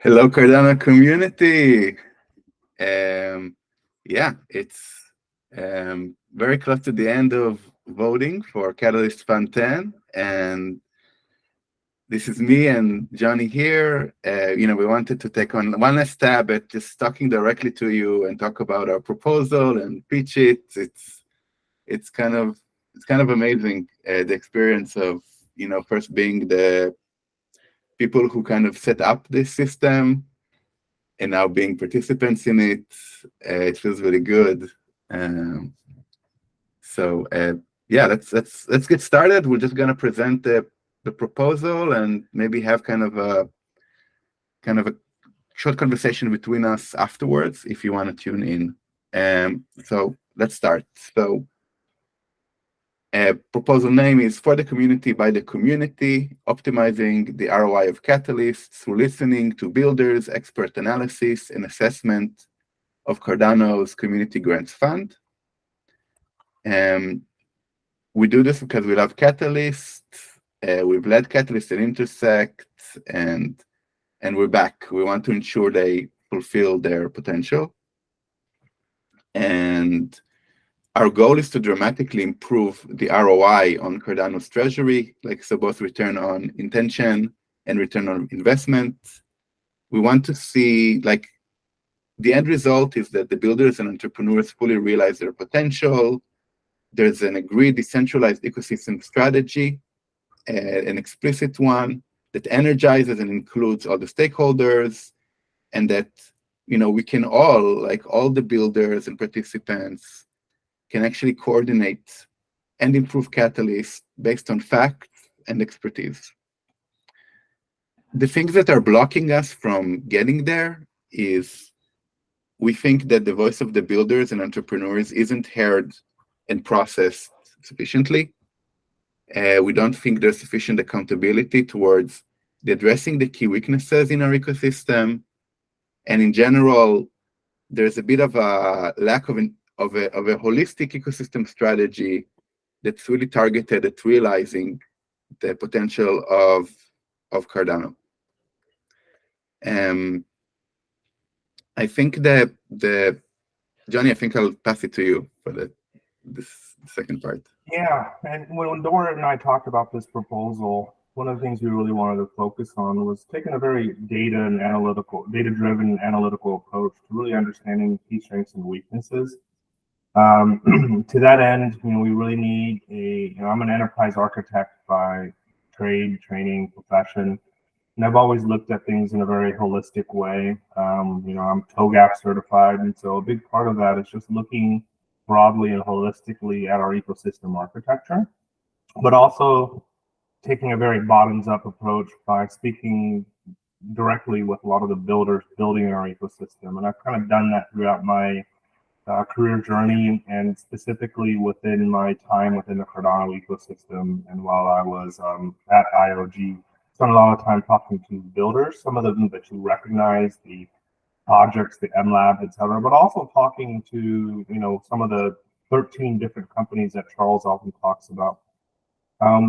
Hello, Cardano community. Um, yeah, it's very close to the end of voting for Catalyst Fund 10, and this is me and Johnny here. We wanted to take on one last stab at just talking directly to you and talk about our proposal and pitch it. It's kind of amazing, the experience of first being the people who kind of set up this system and now being participants in it. It feels really good. Um, so yeah, let's get started. We're just gonna present the proposal and maybe have kind of a short conversation between us afterwards if you want to tune in. So let's start. So proposal name is For the Community by the Community, optimizing the ROI of catalysts through listening to builders, expert analysis, and assessment of Cardano's Community Grants Fund. We do this because we love catalysts. We've led catalysts at Intersect, and we're back. We want to ensure they fulfill their potential. And our goal is to dramatically improve the ROI on Cardano's treasury, so both return on intention and return on investment. We want to see, the end result is that the builders and entrepreneurs fully realize their potential. There's an agreed decentralized ecosystem strategy, an explicit one that energizes and includes all the stakeholders, and that we can all the builders and participants can actually coordinate and improve Catalyst based on facts and expertise. The things that are blocking us from getting there is we think that the voice of the builders and entrepreneurs isn't heard and processed sufficiently. We don't think there's sufficient accountability towards addressing the key weaknesses in our ecosystem. And in general, there's a bit of a lack of a holistic ecosystem strategy that's really targeted at realizing the potential of Cardano. I think that Johnny, I think I'll pass it to you for this second part. Yeah, and when Dora and I talked about this proposal, one of the things we really wanted to focus on was taking a very data-driven analytical approach to really understanding key strengths and weaknesses. To that end, we really need I'm an enterprise architect by trade, training, profession, and I've always looked at things in a very holistic way. I'm TOGAF certified, and so a big part of that is just looking broadly and holistically at our ecosystem architecture, but also taking a very bottoms-up approach by speaking directly with a lot of the builders building our ecosystem. And I've kind of done that throughout my career journey, and specifically within my time within the Cardano ecosystem. And while I was at IOG, spent a lot of time talking to builders, some of them that you recognize, the projects, the MLab, et cetera, but also talking to some of the 13 different companies that Charles often talks about.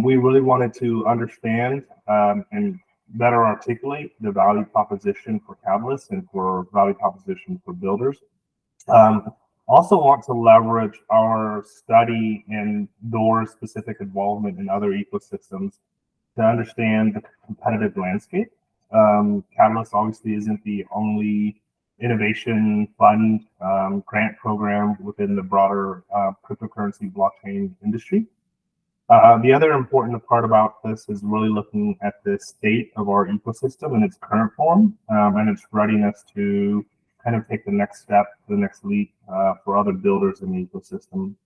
We really wanted to understand and better articulate the value proposition for Catalyst and for value proposition for builders. Also want to leverage our study and Door's specific involvement in other ecosystems to understand the competitive landscape. Catalyst obviously isn't the only innovation fund grant program within the broader cryptocurrency blockchain industry. The other important part about this is really looking at the state of our ecosystem in its current form and its readiness to kind of take the next step, the next leap for other builders in the ecosystem.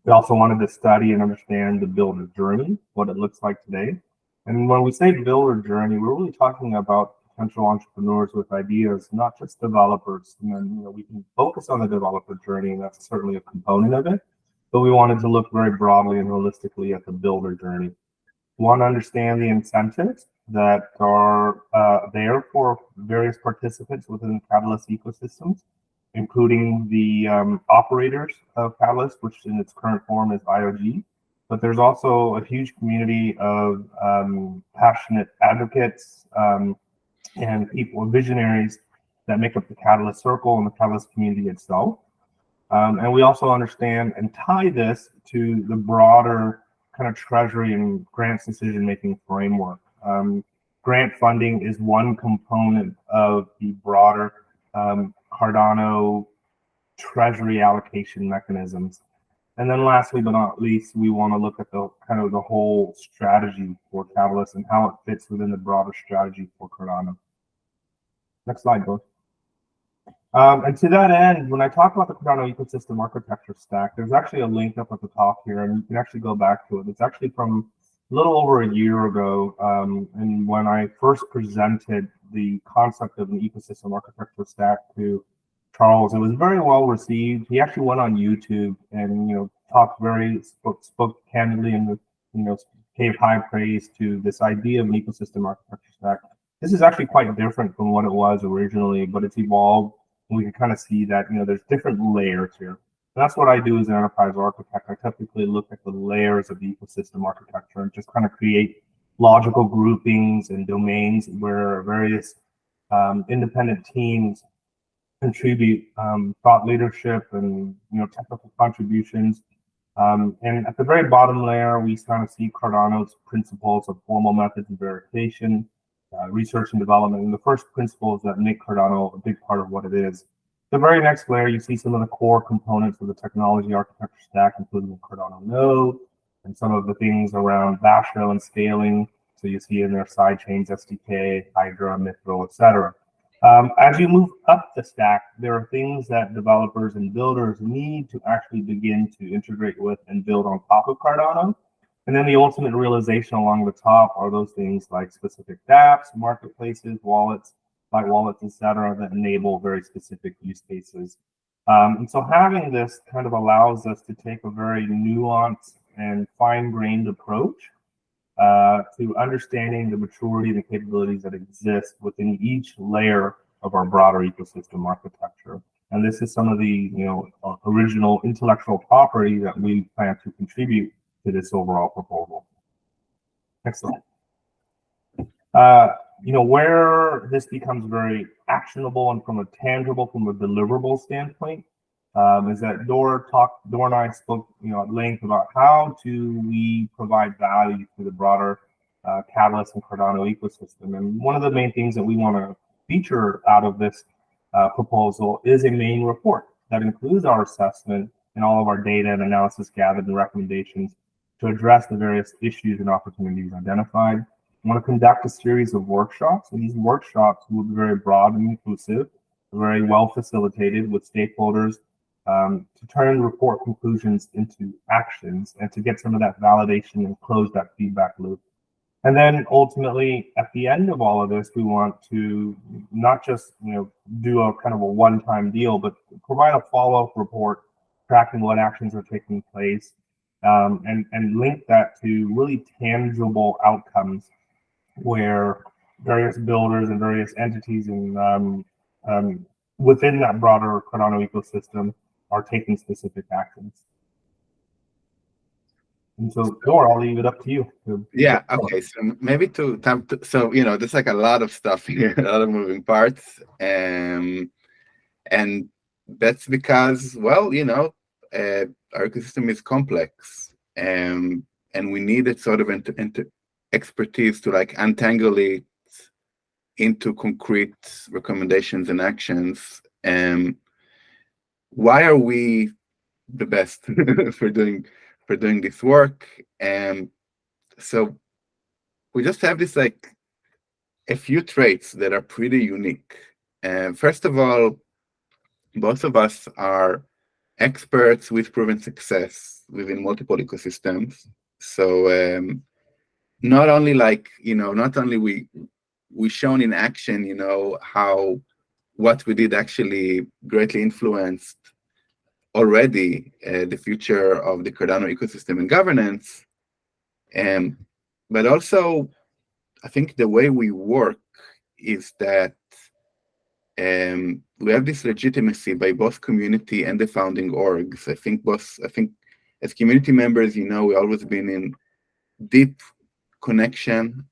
We also wanted to study and understand the builder journey, what it looks like today. And when we say builder journey, we're really talking about potential entrepreneurs with ideas, not just developers. And then, we can focus on the developer journey, and that's certainly a component of it. But we wanted to look very broadly and holistically at the builder journey. We want to understand the incentives that are there for various participants within the Catalyst ecosystems, including the operators of Catalyst, which in its current form is IOG. But there's also a huge community of passionate advocates, and people, visionaries that make up the Catalyst Circle and the Catalyst community itself. And we also understand and tie this to the broader kind of treasury and grants decision-making framework. Grant funding is one component of the broader Cardano treasury allocation mechanisms. And then lastly but not least, we want to look at the kind of the whole strategy for Catalyst and how it fits within the broader strategy for Cardano. Next slide, Bill. And to that end, when I talk about the Cardano ecosystem architecture stack, there's actually a link up at the top here, and you can actually go back to it. It's actually from a little over a year ago, and when I first presented the concept of an ecosystem architecture stack to Charles, it was very well received. He actually went on YouTube and talked spoke candidly and gave high praise to this idea of an ecosystem architecture stack. This is actually quite different from what it was originally, but it's evolved. And we can kind of see that there's different layers here. And that's what I do as an enterprise architect. I typically look at the layers of the ecosystem architecture and just kind of create logical groupings and domains where various independent teams contribute thought leadership and technical contributions. And at the very bottom layer, we kind of see Cardano's principles of formal methods and verification, research and development, and the first principles that make Cardano a big part of what it is. The very next layer, you see some of the core components of the technology architecture stack, including the Cardano node and some of the things around Basho and scaling. So you see in there sidechains, SDK, Hydra, Mithril, etc. As you move up the stack, there are things that developers and builders need to actually begin to integrate with and build on top of Cardano. And then the ultimate realization along the top are those things like specific dApps, marketplaces, wallets, light wallets, etc., that enable very specific use cases. And so having this kind of allows us to take a very nuanced and fine-grained approach to understanding the maturity and the capabilities that exist within each layer of our broader ecosystem architecture. And this is some of the original intellectual property that we plan to contribute to this overall proposal. Next slide. Where this becomes very actionable and from a deliverable standpoint, is that Dor and I spoke at length about how do we provide value to the broader Catalyst and Cardano ecosystem. And one of the main things that we want to feature out of this proposal is a main report that includes our assessment and all of our data and analysis gathered and recommendations to address the various issues and opportunities identified. I want to conduct a series of workshops, and these workshops will be very broad and inclusive, very well facilitated with stakeholders to turn report conclusions into actions and to get some of that validation and close that feedback loop. And then ultimately, at the end of all of this, we want to not just do a kind of a one-time deal, but provide a follow-up report tracking what actions are taking place, and link that to really tangible outcomes where various builders and various entities and within that broader Cardano ecosystem are taking specific actions. And so, Dor, I'll leave it up to you. Yeah, okay. So maybe there's like a lot of stuff here, a lot of moving parts. And that's because, well, our ecosystem is complex. And we needed sort of into expertise to like untangle it into concrete recommendations and actions. Why are we the best for doing this work? So we just have this like a few traits that are pretty unique. First of all, both of us are experts with proven success within multiple ecosystems. So not only we shown in action, how what we did actually greatly influenced already the future of the Cardano ecosystem and governance. But also, I think the way we work is that we have this legitimacy by both community and the founding orgs. I think as community members, we always been in deep connection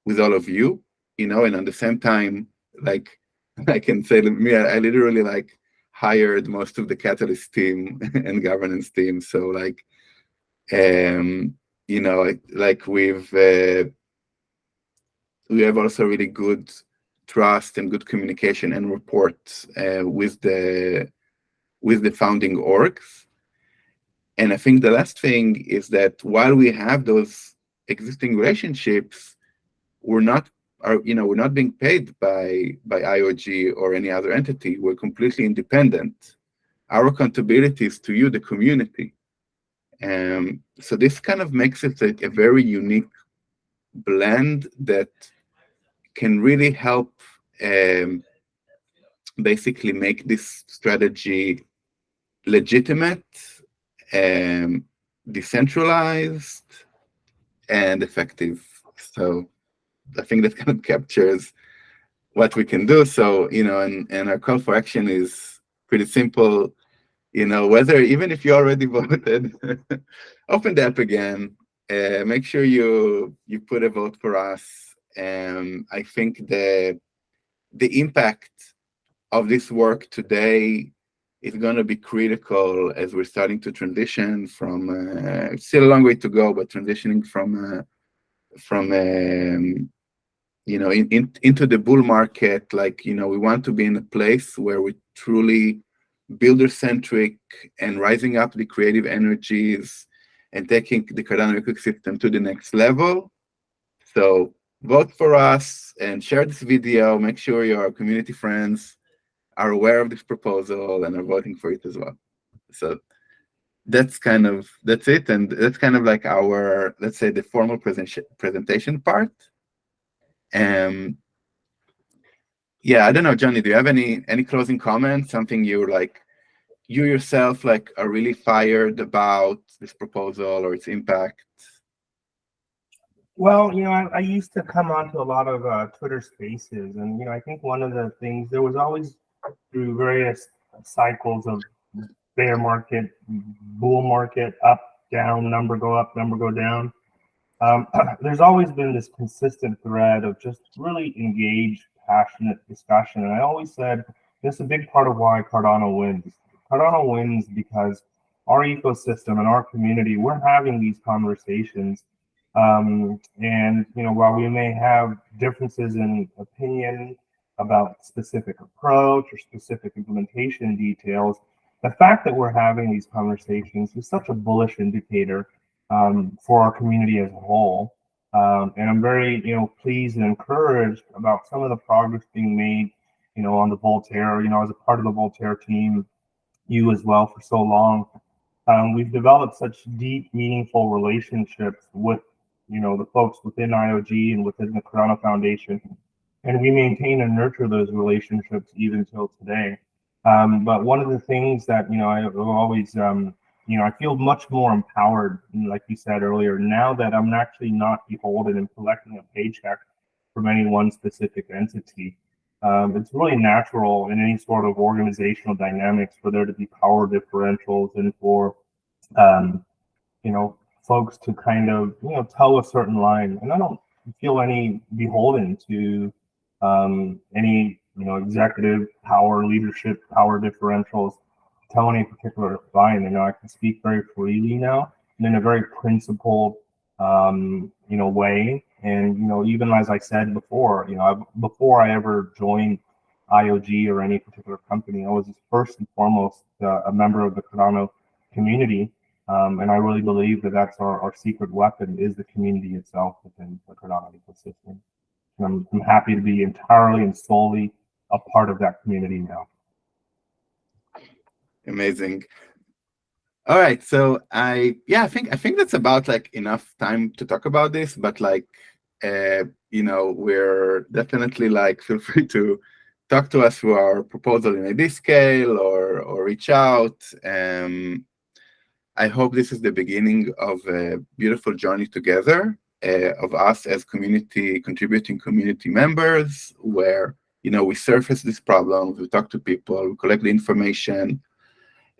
with all of you, and at the same time, like I can say that me, I literally like hired most of the Catalyst team and governance team. So like, like we have also really good trust and good communication and reports with the founding orgs. And I think the last thing is that while we have those existing relationships, we're not being paid by IOG or any other entity. We're completely independent. Our accountability is to you, the community. So this kind of makes it a very unique blend that can really help basically make this strategy legitimate, decentralized, and effective. So I think that kind of captures what we can do. So, and our call for action is pretty simple. Whether even if you already voted, open the app again. Make sure you put a vote for us. I think the impact of this work today is going to be critical as we're starting to transition from still a long way to go, but transitioning from into the bull market. Like, we want to be in a place where we truly builder-centric and rising up the creative energies and taking the Cardano ecosystem to the next level. So vote for us and share this video. Make sure your community friends are aware of this proposal and are voting for it as well. So that's it. And that's kind of like our, let's say, the formal presentation part. Yeah, I don't know, Johnny, do you have any closing comments? Something you yourself are really fired about this proposal or its impact? Well, I used to come onto a lot of Twitter spaces, and I think one of the things, there was always, through various cycles of bear market, bull market, up, down, number go up, number go down. There's always been this consistent thread of just really engaged, passionate discussion. And I always said, this is a big part of why Cardano wins. Cardano wins because our ecosystem and our community, we're having these conversations. And while we may have differences in opinion about specific approach or specific implementation details, the fact that we're having these conversations is such a bullish indicator for our community as a whole. And I'm very, pleased and encouraged about some of the progress being made, on the Voltaire, as a part of the Voltaire team, you as well for so long. We've developed such deep, meaningful relationships with, the folks within IOG and within the Cardano Foundation. And we maintain and nurture those relationships even till today. But one of the things that, I always, I feel much more empowered, like you said earlier, now that I'm actually not beholden and collecting a paycheck from any one specific entity. It's really natural in any sort of organizational dynamics for there to be power differentials and for, folks to kind of, toe a certain line. And I don't feel any beholden to any, executive power, leadership, power differentials, tell any particular line. I can speak very freely now and in a very principled, way. And, even as I said before, before I ever joined IOG or any particular company, I was first and foremost a member of the Cardano community. And I really believe that that's our secret weapon is the community itself within the Cardano ecosystem. And I'm happy to be entirely and solely a part of that community now. Amazing. All right, so I think that's about enough time to talk about this, but we're definitely feel free to talk to us through our proposal in ID scale or reach out. I hope this is the beginning of a beautiful journey together of us as contributing community members, where we surface these problems, we talk to people, we collect the information,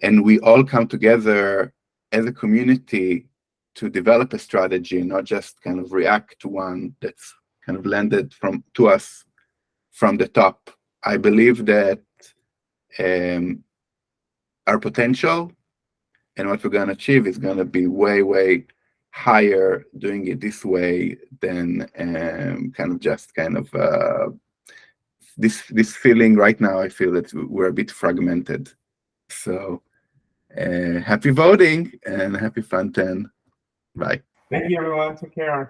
and we all come together as a community to develop a strategy, not just kind of react to one that's kind of landed to us from the top. I believe that our potential and what we're going to achieve is going to be way, way higher doing it this way than this feeling right now. I feel that we're a bit fragmented. So happy voting and happy Fun 10. Bye. Thank you, everyone. Take care.